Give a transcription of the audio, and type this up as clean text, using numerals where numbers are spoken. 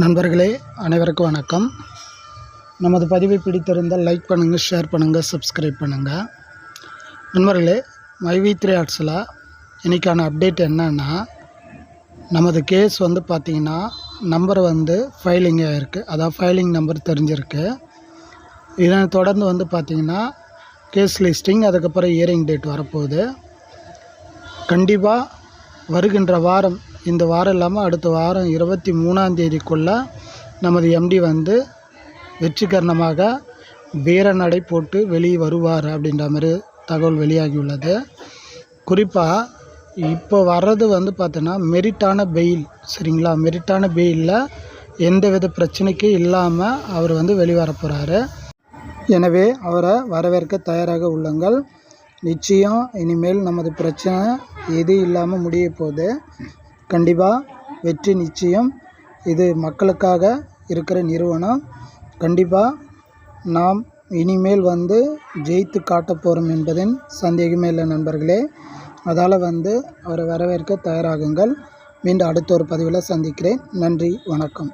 நண்பர்களே அனைவருக்கும் வணக்கம். நமது பதிவை பிடித்திருந்தால் லைக் பண்ணுங்கள், ஷேர் பண்ணுங்கள், சப்ஸ்கிரைப் பண்ணுங்கள். நண்பர்களே, மைவி3 ஆர்ட்ஸில் இன்றைக்கான அப்டேட் என்னன்னா, நமது கேஸ் பார்த்திங்கன்னா நம்பர் ஃபைலிங் ஆகிருக்கு. அதாவது ஃபைலிங் நம்பர் தெரிஞ்சிருக்கு. இதனை தொடர்ந்து பார்த்திங்கன்னா கேஸ் லிஸ்டிங், அதுக்கப்புறம் ஹியரிங் டேட் வரப்போகுது. கண்டிப்பாக வருகின்ற வாரம், இந்த வாரம் இல்லாமல் அடுத்த வாரம் 23ஆம் தேதிக்குள்ளே நமது எம்டி வெற்றிகரமாக வீரநடை போட்டு வெளியே வருவார் அப்படின்ற மாதிரி தகவல் வெளியாகியுள்ளது. குறிப்பாக இப்போ வர்றது பார்த்தோன்னா மெரிட்டான பெயில், சரிங்களா? மெரிட்டான பெயிலில் எந்தவித பிரச்சனைக்கும் இல்லாமல் அவர் வெளிவர போகிறாரு. எனவே அவரை வரவேற்க தயாராக உள்ளங்கள். நிச்சயம் இனிமேல் நமது பிரச்சனை எது இல்லாமல் முடிய போகுது. கண்டிப்பாக வெற்றி நிச்சயம். இது மக்களுக்காக இருக்கிற நிறுவனம். கண்டிப்பாக நாம் இனிமேல் ஜெயித்து காட்ட போகிறோம் என்பதின் சந்தேகமே இல்லை நண்பர்களே. அதால் அவரை வரவேற்க தயாராகுங்கள். மீண்டும் அடுத்த ஒரு பதிவில் சந்திக்கிறேன். நன்றி, வணக்கம்.